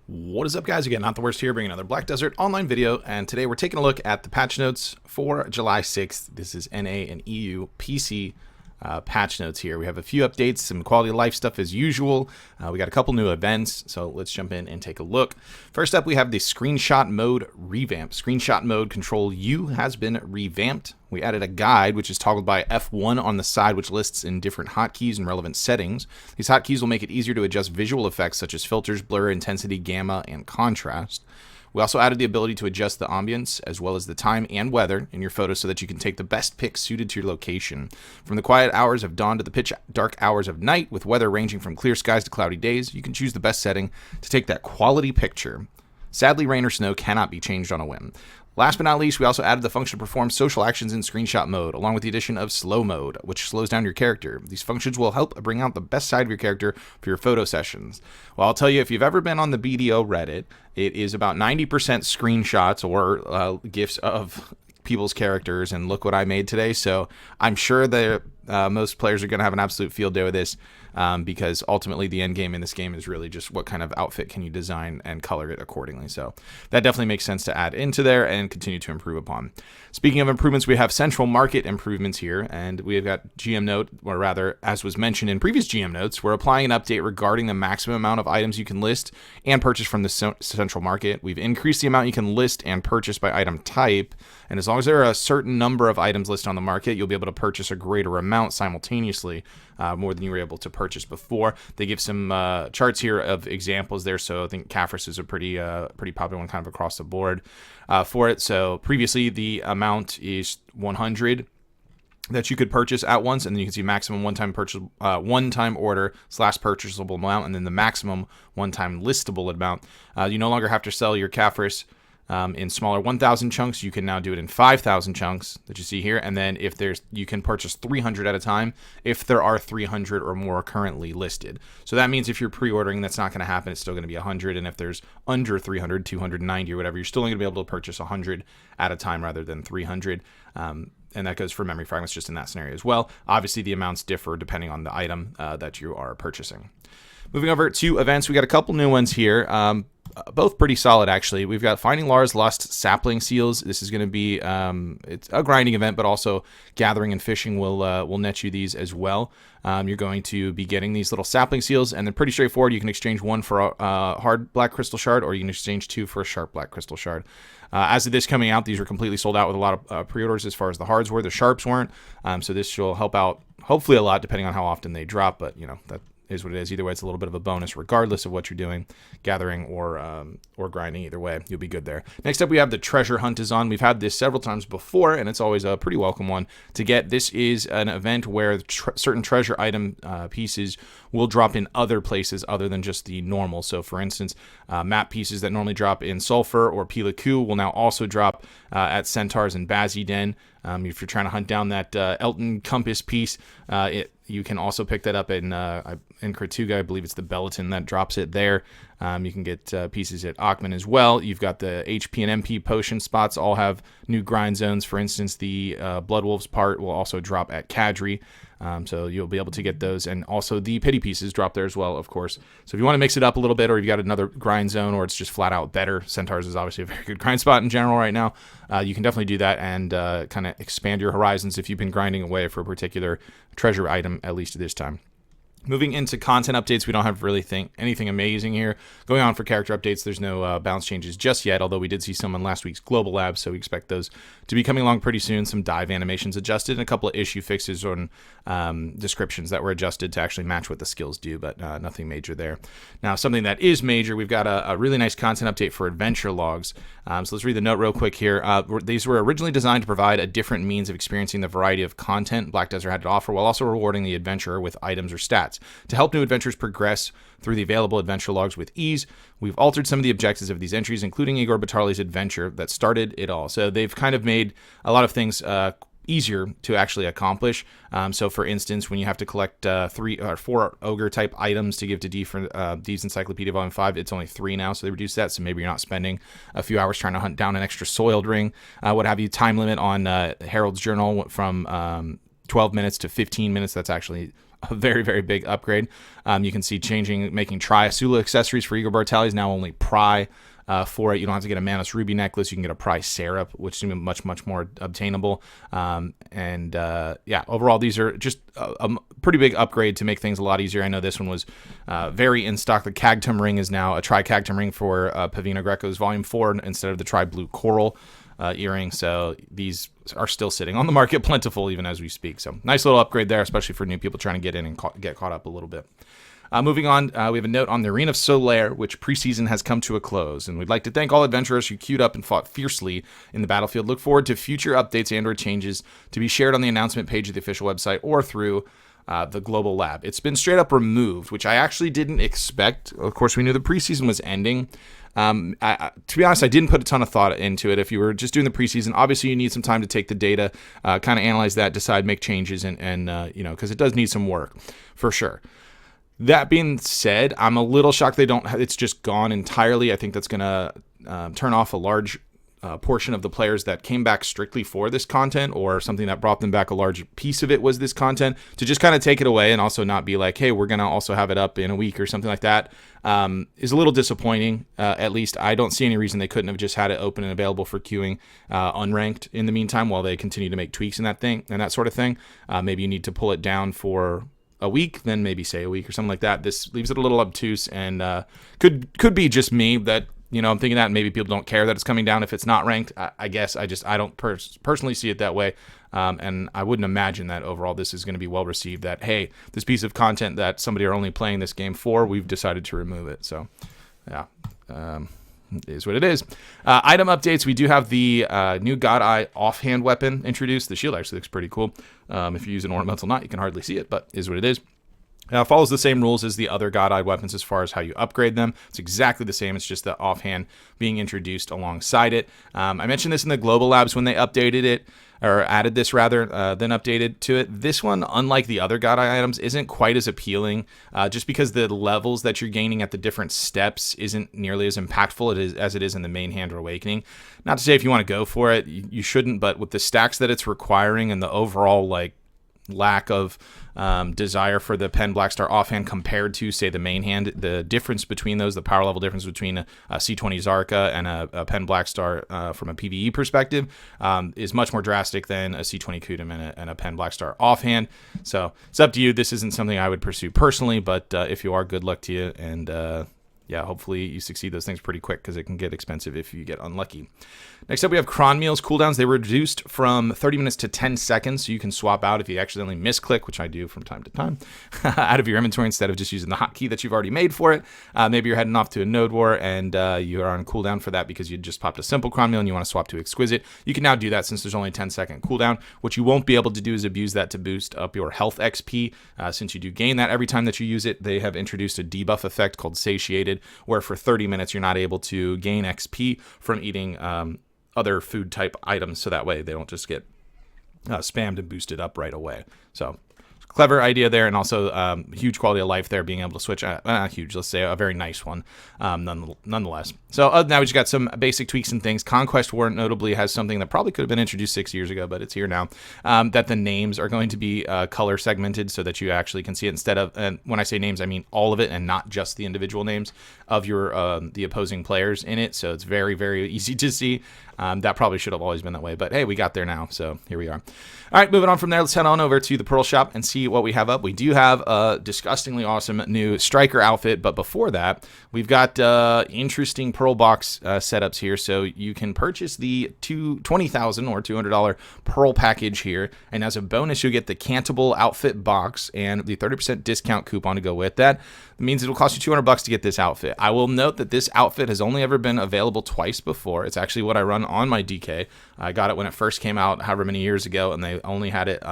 What is up, guys? Again, NotTheWorst here, bringing another Black Desert online video, and today we're taking a look at the patch notes for July 6th. This is NA and EU PC patch notes here. We have a few updates, some quality of life stuff as usual. We got a couple new events, so let's jump in and take a look. First up, we have the screenshot mode revamp. Screenshot mode control U has been revamped. We added a guide, which is toggled by F1 on the side, which lists in different hotkeys and relevant settings. These hotkeys will make it easier to adjust visual effects such as filters, blur, intensity, gamma, and contrast. We also added the ability to adjust the ambience as well as the time and weather in your photos so that you can take the best pics suited to your location. From the quiet hours of dawn to the pitch dark hours of night, with weather ranging from clear skies to cloudy days, you can choose the best setting to take that quality picture. Sadly, rain or snow cannot be changed on a whim. Last but not least, we also added the function to perform social actions in screenshot mode, along with the addition of slow mode, which slows down your character. These functions will help bring out the best side of your character for your photo sessions. Well, I'll tell you, if you've ever been on the BDO Reddit, it is about 90% screenshots or GIFs of people's characters, and look what I made today. So I'm sure that most players are going to have an absolute field day with this, because ultimately the end game in this game is really just what kind of outfit can you design and color it accordingly. So that definitely makes sense to add into there and continue to improve upon. Speaking of improvements, we have central market improvements here, and we have got GM note, or rather, as was mentioned in previous GM notes, we're applying an update regarding the maximum amount of items you can list and purchase from the central market. We've increased the amount you can list and purchase by item type, and as long as there are a certain number of items listed on the market, you'll be able to purchase a greater amount simultaneously, more than you were able to purchase before. They give some charts here of examples there, so I think Kafris is a pretty popular one kind of across the board for it. So previously the amount is 100 that you could purchase at once, and then you can see maximum one-time purchase, one-time order / purchasable amount, and then the maximum one-time listable amount. You no longer have to sell your Kafris in smaller 1,000 chunks. You can now do it in 5,000 chunks that you see here, and then if there's, you can purchase 300 at a time if there are 300 or more currently listed. So that means if you're pre-ordering, that's not going to happen. It's still going to be 100, and if there's under 300, 290 or whatever, you're still only going to be able to purchase 100 at a time rather than 300. And that goes for memory fragments just in that scenario as well. Obviously, the amounts differ depending on the item that you are purchasing. Moving over to events, we got a couple new ones here. Both pretty solid, actually. We've got Finding Lara's Lost Sapling Seals. This is going to be it's a grinding event, but also gathering and fishing will net you these as well. You're going to be getting these little sapling seals, and they're pretty straightforward. You can exchange one for a hard black crystal shard, or you can exchange two for a sharp black crystal shard. As of this coming out, these were completely sold out with a lot of pre-orders as far as the hards were. The sharps weren't, so this will help out hopefully a lot depending on how often they drop, but you know, that is what it is. Either way, it's a little bit of a bonus regardless of what you're doing, gathering or grinding. Either way, you'll be good there. Next up, we have the treasure hunt is on. We've had this several times before, and it's always a pretty welcome one to get. This is an event where certain treasure item pieces will drop in other places other than just the normal. So for instance, map pieces that normally drop in Sulfur or Pila Ku will now also drop at Centaurs and Baziden. If you're trying to hunt down that Elton Compass piece, you can also pick that up in Kratuga. I believe it's the Bellaton that drops it there. You can get pieces at Akhman as well. You've got the HP and MP potion spots all have new grind zones. For instance, the Blood Wolves part will also drop at Kadri. So you'll be able to get those, and also the pity pieces drop there as well, of course. So if you want to mix it up a little bit, or you've got another grind zone, or it's just flat out better, Centaurs is obviously a very good grind spot in general right now. You can definitely do that and kind of expand your horizons if you've been grinding away for a particular treasure item, at least at this time. Moving into content updates, we don't have really anything amazing here going on for character updates. There's no balance changes just yet, although we did see some in last week's Global Lab, so we expect those to be coming along pretty soon. Some dive animations adjusted, and a couple of issue fixes on descriptions that were adjusted to actually match what the skills do, but nothing major there. Now, something that is major, we've got a really nice content update for adventure logs. So let's read the note real quick here. These were originally designed to provide a different means of experiencing the variety of content Black Desert had to offer, while also rewarding the adventurer with items or stats. To help new adventurers progress through the available adventure logs with ease, we've altered some of the objectives of these entries, including Igor Batali's adventure that started it all. So they've kind of made a lot of things easier to actually accomplish. So for instance, when you have to collect 3 or 4 ogre type items to give to D for D's Encyclopedia Volume 5, it's only 3 now, so they reduced that. So maybe you're not spending a few hours trying to hunt down an extra soiled ring. What have you. Time limit on Harold's Journal from 12 minutes to 15 minutes. That's actually a very, very big upgrade. You can see making Tri-Asula accessories for Eagle Bartali is now only Pry. For it, you don't have to get a Manus Ruby necklace. You can get a Pry Syrup, which is much, much more obtainable. Yeah, overall, these are just a pretty big upgrade to make things a lot easier. I know this one was very in stock. The Cagtum ring is now a Tri-Cagtum ring for Pavina Greco's Volume 4 instead of the Tri-Blue Coral earring. So these are still sitting on the market plentiful even as we speak. So nice little upgrade there, especially for new people trying to get in and get caught up a little bit. Moving on, we have a note on the Arena of Solaire, which preseason has come to a close, and we'd like to thank all adventurers who queued up and fought fiercely in the battlefield. Look forward to future updates and/or changes to be shared on the announcement page of the official website or through the global lab. It's been straight up removed, which I actually didn't expect. Of course, we knew the preseason was ending. To be honest, I didn't put a ton of thought into it. If you were just doing the preseason, obviously you need some time to take the data, kind of analyze that, decide, make changes, and because it does need some work for sure. That being said, I'm a little shocked it's just gone entirely. I think that's going to turn off a large portion of the players that came back strictly for this content, or something that brought them back. A large piece of it was this content, to just kind of take it away and also not be like, hey, we're going to also have it up in a week or something like that, is a little disappointing. At least I don't see any reason they couldn't have just had it open and available for queuing unranked in the meantime while they continue to make tweaks in that thing and that sort of thing. Maybe you need to pull it down for a week, then maybe say a week or something like that. This leaves it a little obtuse, and could be just me that, I'm thinking that maybe people don't care that it's coming down if it's not ranked. I guess I don't personally see it that way, and I wouldn't imagine that overall this is going to be well received, that, hey, this piece of content that somebody are only playing this game for, we've decided to remove it. So yeah, is what it is. Item updates. We do have the new Godr-Ayed Offhand weapon introduced. The shield actually looks pretty cool. If you use an ornamental knot, you can hardly see it, but is what it is. Follows the same rules as the other Godr-Ayed weapons as far as how you upgrade them. It's exactly the same. It's just the Offhand being introduced alongside it. I mentioned this in the Global Labs when they updated it, or added this rather, then updated to it. This one, unlike the other Godr-Ayed items, isn't quite as appealing, just because the levels that you're gaining at the different steps isn't nearly as impactful as it is in the main hand or awakening. Not to say if you want to go for it, you shouldn't, but with the stacks that it's requiring and the overall lack of desire for the Pen Blackstar Offhand compared to, say, the main hand, the difference between those, the power level difference between a C20 Zarka and a Pen Blackstar from a PvE perspective, is much more drastic than a C20 Kudum and a Pen Blackstar Offhand. So it's up to you. This isn't something I would pursue personally, but if you are, good luck to you. And yeah, hopefully you succeed those things pretty quick, because it can get expensive if you get unlucky. Next up, we have Cron Meals cooldowns. They were reduced from 30 minutes to 10 seconds, so you can swap out if you accidentally misclick, which I do from time to time, out of your inventory instead of just using the hotkey that you've already made for it. Maybe you're heading off to a Node War and you are on cooldown for that because you just popped a simple Cron Meal and you want to swap to Exquisite. You can now do that since there's only a 10-second cooldown. What you won't be able to do is abuse that to boost up your health XP. Since you do gain that every time that you use it, they have introduced a debuff effect called Satiated, where for 30 minutes you're not able to gain XP from eating other food type items, so that way they don't just get spammed and boosted up right away. So clever idea there, and also huge quality of life there, being able to switch. Huge, let's say a very nice one, nonetheless. So other than that, we just got some basic tweaks and things. Conquest War notably has something that probably could have been introduced 6 years ago, but it's here now, that the names are going to be color segmented so that you actually can see it instead of, and when I say names, I mean all of it and not just the individual names of your the opposing players in it. So it's very, very easy to see. That probably should have always been that way, but hey, we got there now, so here we are. All right, moving on from there, let's head on over to the Pearl Shop and see what we have up. We do have a disgustingly awesome new Striker outfit, but before that, we've got interesting Pearl Box setups here. So you can purchase the $20,000 or $200 Pearl package here, and as a bonus, you'll get the Cantable outfit box and the 30% discount coupon to go with that. It means it'll cost you $200 to get this outfit. I will note that this outfit has only ever been available twice before. It's actually what I run on my DK. I got it when it first came out, however many years ago, and they only had it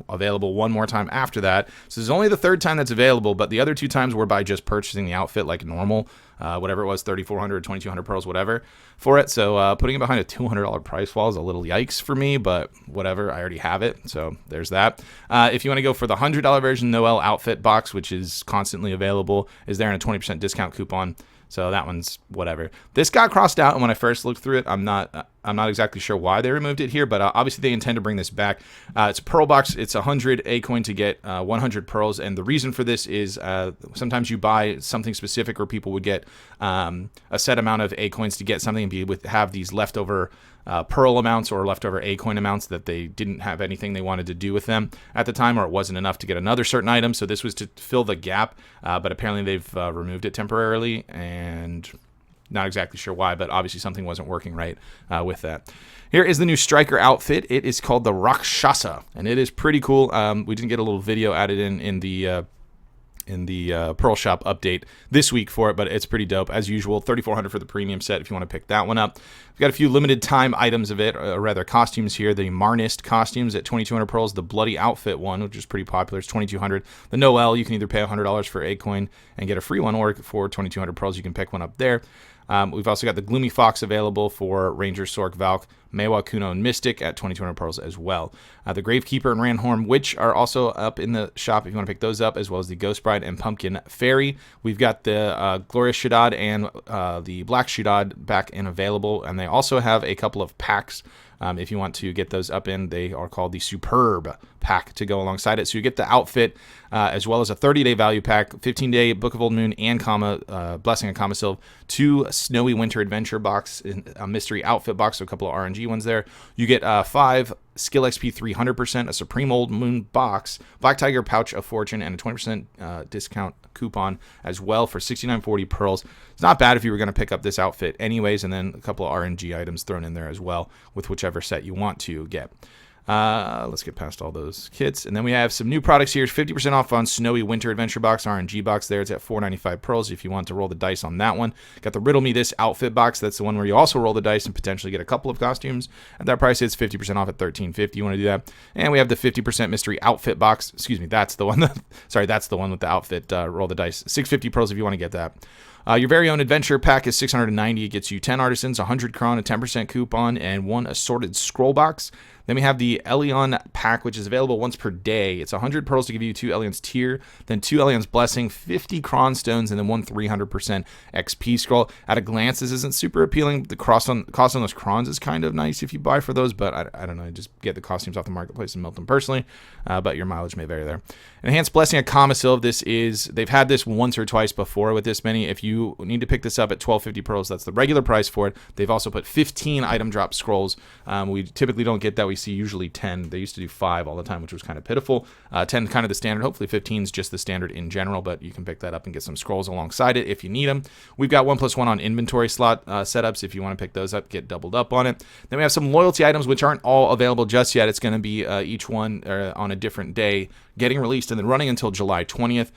available one more time after that. So this is only the third time that's available, but the other two times were by just purchasing the outfit like normal, whatever it was, 3,400, 2,200 pearls, whatever for it. So putting it behind a $200 price wall is a little yikes for me, but whatever, I already have it. So there's that. If you want to go for the $100 version, Noel outfit box, which is constantly available, is there in a 20% discount coupon. So that one's whatever. This got crossed out, and when I first looked through it, I'm not I'm not exactly sure why they removed it here, but obviously they intend to bring this back. It's a pearl box. It's 100 A coin to get 100 pearls, and the reason for this is sometimes you buy something specific, or people would get a set amount of A coins to get something and have these leftover pearl amounts or leftover A coin amounts that they didn't have anything they wanted to do with them at the time, or it wasn't enough to get another certain item. So this was to fill the gap, but apparently they've removed it temporarily, and not exactly sure why, but obviously something wasn't working right with that. Here is the new striker outfit. It is called the Rakshasa, and it is pretty cool. We didn't get a little video added in the Pearl Shop update this week for it, but it's pretty dope. As usual, 3,400 for the premium set if you want to pick that one up. We've got a few limited time items of it, or rather costumes here. The Marnist costumes at 2,200 pearls. The Bloody Outfit one, which is pretty popular, is 2,200. The Noel, you can either pay $100 for A coin and get a free one, or for 2,200 pearls, you can pick one up there. We've also got the Gloomy Fox available for Ranger, Sork, Valk, Mewa, Kuno, and Mystic at 2,200 pearls as well. The Gravekeeper and Ranhorn Witch are also up in the shop if you want to pick those up, as well as the Ghost Bride and Pumpkin Fairy. We've got the Glorious Shaddad and the Black Shaddad back and available, and they also have a couple of packs. If you want to get those up in, they are called the Superb pack to go alongside it. So you get the outfit as well as a 30-day value pack, 15-day Book of Old Moon and Blessing and Kama Sylve, 2 Snowy Winter Adventure box, a mystery outfit box, so a couple of RNG ones there. You get 5 Skill XP 300%, a Supreme Old Moon box, Black Tiger Pouch of Fortune, and a 20% discount coupon as well for 6940 pearls. It's not bad if you were going to pick up this outfit anyways, and then a couple of RNG items thrown in there as well with whichever set you want to get. Let's get past all those kits. And then we have some new products here. 50% off on Snowy Winter Adventure box, RNG box there. It's at 495 pearls if you want to roll the dice on that one. Got the Riddle Me This outfit box. That's the one where you also roll the dice and potentially get a couple of costumes. At that price, it's 50% off at 1350. You want to do that. And we have the 50% mystery outfit box. Excuse me, that's the one. That's the one with the outfit. Roll the dice. 650 pearls if you want to get that. Your very own adventure pack is 690. It gets you 10 artisans, 100 Kron, a 10% coupon, and 1 assorted scroll box. Then we have the Elion pack, which is available once per day. It's 100 pearls to give you 2 Elion's Tear, then 2 Elion's Blessing, 50 Kron stones, and then 1 300% XP scroll. At a glance, this isn't super appealing. The cost on those Krons is kind of nice if you buy for those, but I don't know. Just get the costumes off the marketplace and melt them personally, but your mileage may vary there. Enhanced Blessing of Kama Sylve. They've had this once or twice before with this many. If you need to pick this up at 1,250 pearls, that's the regular price for it. They've also put 15 item drop scrolls. We typically don't get that. We see usually 10. They used to do 5 all the time, which was kind of pitiful. 10 kind of the standard. Hopefully 15 is just the standard in general, but you can pick that up and get some scrolls alongside it if you need them. We've got 1+1 on inventory slot setups. If you want to pick those up, get doubled up on it. Then we have some loyalty items, which aren't all available just yet. It's going to be each one on a different day getting released and then running until July 20th.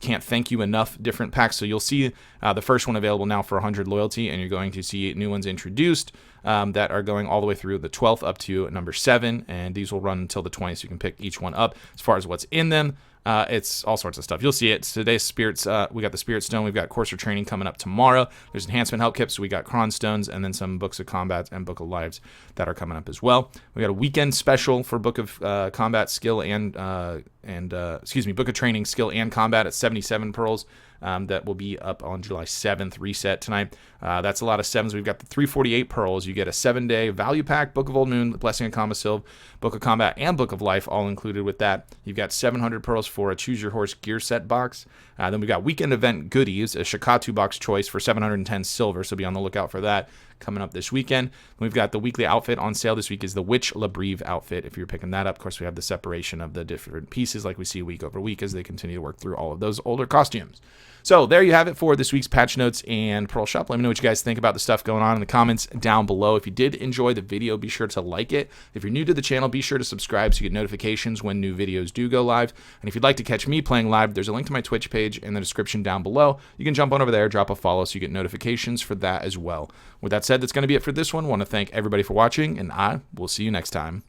Can't thank you enough different packs. So you'll see the first one available now for 100 loyalty, and you're going to see new ones introduced that are going all the way through the 12th up to number 7, and these will run until the 20th, so you can pick each one up. As far as what's in them, it's all sorts of stuff. You'll see it. Today's Spirits, we got the Spirit Stone. We've got Courser Training coming up tomorrow. There's Enhancement Help Kits. So we got Kron Stones, and then some Books of Combat and Book of Lives that are coming up as well. We got a weekend special for Book of Combat Skill Book of Training Skill and Combat at 77 pearls. That will be up on July 7th, reset tonight. That's a lot of 7s. We've got the 348 pearls. You get a 7-day value pack, Book of Old Moon, Blessing of Kama Sylve, Book of Combat, and Book of Life, all included with that. You've got 700 pearls for a Choose Your Horse gear set box. Then we've got weekend event goodies, a Shikatu box choice for 710 silver, so be on the lookout for that coming up this weekend. We've got the weekly outfit on sale this week is the Witch Labreve outfit. If you're picking that up, of course, we have the separation of the different pieces like we see week over week as they continue to work through all of those older costumes. So there you have it for this week's patch notes and Pearl Shop. Let me know what you guys think about the stuff going on in the comments down below. If you did enjoy the video, be sure to like it. If you're new to the channel, be sure to subscribe so you get notifications when new videos do go live. And if you'd like to catch me playing live, there's a link to my Twitch page in the description down below. You can jump on over there, drop a follow so you get notifications for that as well. With that said, that's going to be it for this one. I want to thank everybody for watching, and I will see you next time.